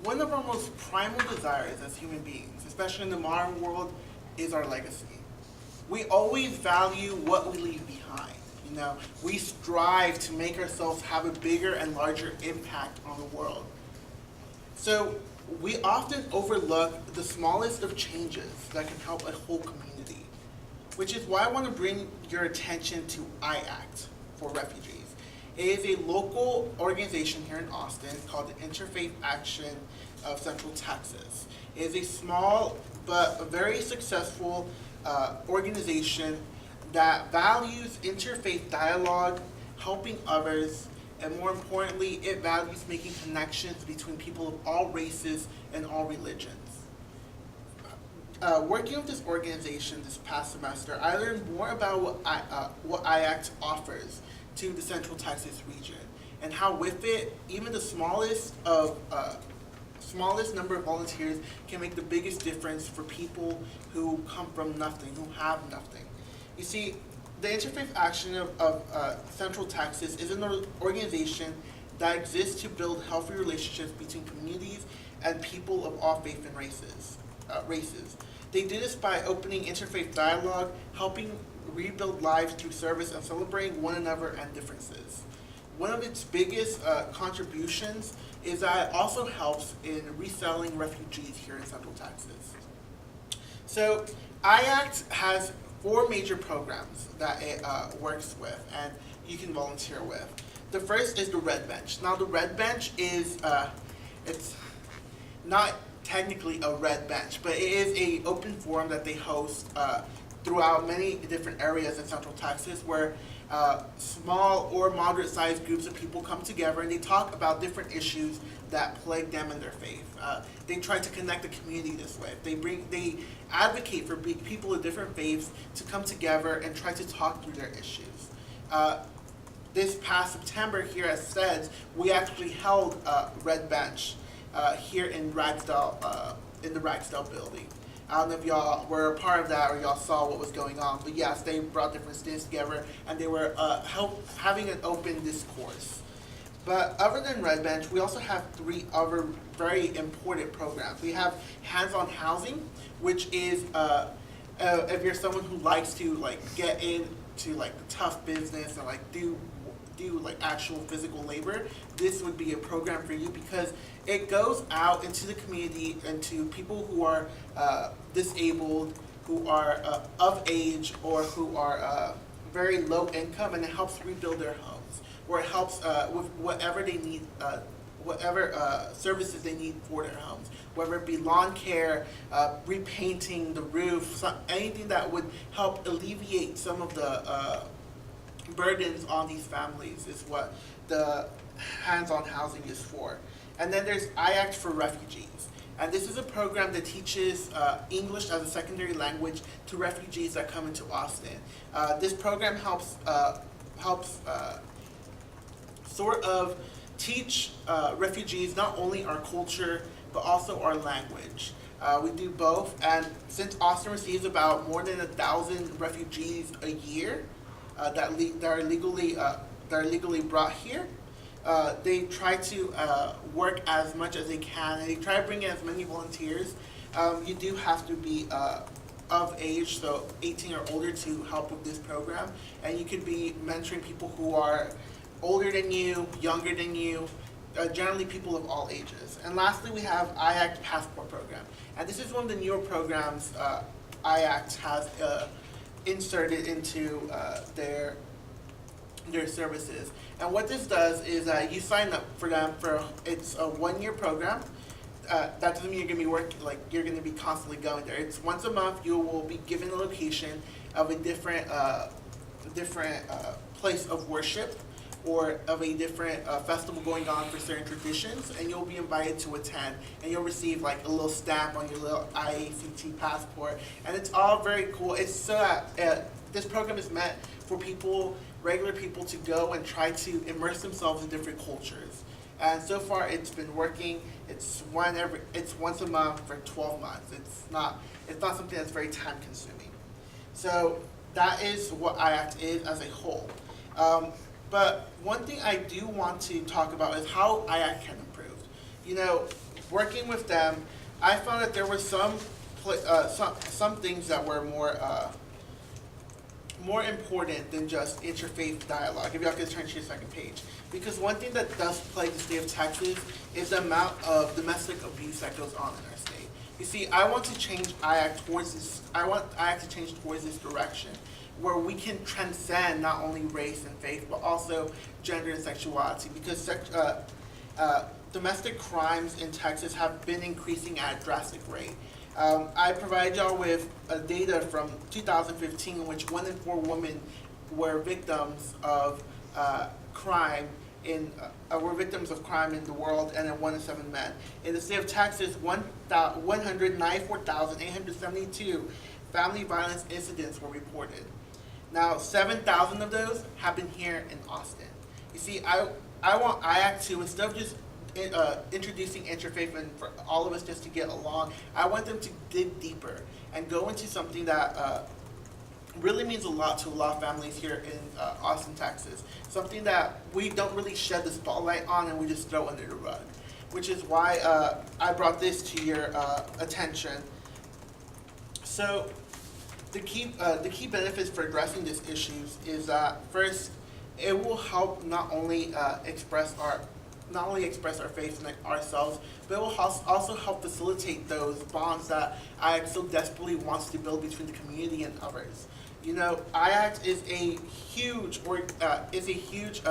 One of our most primal desires as human beings, especially in the modern world, is our legacy. We always value what we leave behind. We strive to make ourselves have a bigger and larger impact on the world. So we often overlook the smallest of changes that can help a whole community, which is why I want to bring your attention to IACT for Refugees. It is a local organization here in Austin called the Interfaith Action of Central Texas. It is a small but very successful organization that values interfaith dialogue, helping others, and more importantly, it values making connections between people of all races and all religions. Working with this organization this past semester, I learned more about what IACT offers to the Central Texas region, and how with it, even the smallest number of volunteers can make the biggest difference for people who come from nothing, who have nothing. You see, the Interfaith Action of Central Texas is an organization that exists to build healthy relationships between communities and people of all faith and races. They do this by opening interfaith dialogue, helping rebuild lives through service, and celebrating one another and differences. One of its biggest contributions is that it also helps in resettling refugees here in Central Texas. So IACT has 4 major programs that it works with and you can volunteer with. The first is the Red Bench. Now the Red Bench is, it's not technically a red bench, but it is an open forum that they host throughout many different areas in Central Texas where small or moderate-sized groups of people come together and they talk about different issues that plague them in their faith. They try to connect the community this way. They advocate for people of different faiths to come together and try to talk through their issues. This past September here at SEDS, we actually held a Red Bench here in Ragsdale, in the Ragsdale building. I don't know if y'all were a part of that or y'all saw what was going on, but yes, they brought different students together and they were having an open discourse. But other than Red Bench, we also have 3 other very important programs. We have Hands-on Housing, which is if you're someone who likes to get into the tough business and do actual physical labor, this would be a program for you because it goes out into the community and to people who are disabled, who are of age, or who are very low income, and it helps rebuild their homes, or it helps with whatever they need, whatever services they need for their homes, whether it be lawn care, repainting the roof, anything that would help alleviate some of the burdens on these families is what the hands-on housing is for. And then there's IACT for Refugees. And this is a program that teaches English as a secondary language to refugees that come into Austin. This program helps sort of teach refugees not only our culture, but also our language. We do both, and since Austin receives about more than 1,000 refugees a year, that are legally brought here, they try to work as much as they can, and they try to bring in as many volunteers. You do have to be of age, so 18 or older, to help with this program, and you could be mentoring people who are older than you, younger than you, generally people of all ages. And lastly, we have IACT Passport Program, and this is one of the newer programs IACT has inserted into their services. And what this does is you sign up for them for, it's a 1-year program. That doesn't mean you're going to be working, you're going to be constantly going there. It's once a month you will be given a location of a different place of worship, or of a different festival going on for certain traditions, and you'll be invited to attend, and you'll receive a little stamp on your little IACT passport, and it's all very cool. It's so that this program is meant for people, regular people, to go and try to immerse themselves in different cultures. And so far, it's been working. It's once a month for 12 months. It's not something that's very time consuming. So that is what IACT is as a whole. But one thing I do want to talk about is how IACT can improve. working with them, I found that there were some things that were more important than just interfaith dialogue. If y'all could turn to your second page. Because one thing that does plague the state of Texas is the amount of domestic abuse that goes on in our state. You see, I want to change IACT towards this, I want IACT to change towards this direction, where we can transcend not only race and faith, but also gender and sexuality. Because domestic crimes in Texas have been increasing at a drastic rate. I provide y'all with data from 2015 in which 1 in 4 women were victims of crime in the world, and then 1 in 7 men. In the state of Texas, 194,872 family violence incidents were reported. Now, 7,000 of those happen here in Austin. You see, I want IACT to, instead of just introducing interfaith and for all of us just to get along, I want them to dig deeper and go into something that really means a lot to a lot of families here in Austin, Texas. Something that we don't really shed the spotlight on and we just throw under the rug. Which is why I brought this to your attention. So the key benefits for addressing these issues is that first, it will help not only express our faith in ourselves, but it will also help facilitate those bonds that IACT so desperately wants to build between the community and others. You know, IACT is a huge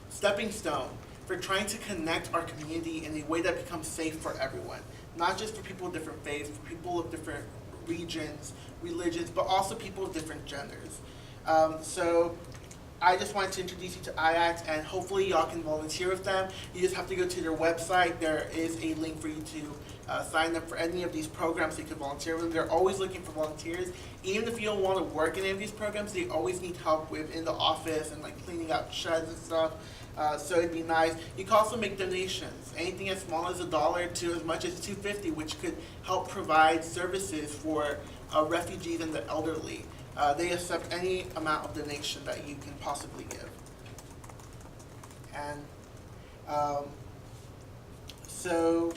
stepping stone for trying to connect our community in a way that becomes safe for everyone, not just for people of different faiths, for people of different regions, religions, but also people of different genders. So I just wanted to introduce you to IACT, and hopefully y'all can volunteer with them. You just have to go to their website. There is a link for you to sign up for any of these programs so you can volunteer with them. They're always looking for volunteers. Even if you don't want to work in any of these programs, they always need help with in the office and like cleaning out sheds and stuff. So it'd be nice. You can also make donations, anything as small as $1 to as much as $2.50, which could help provide services for refugees and the elderly. They accept any amount of donation that you can possibly give. And so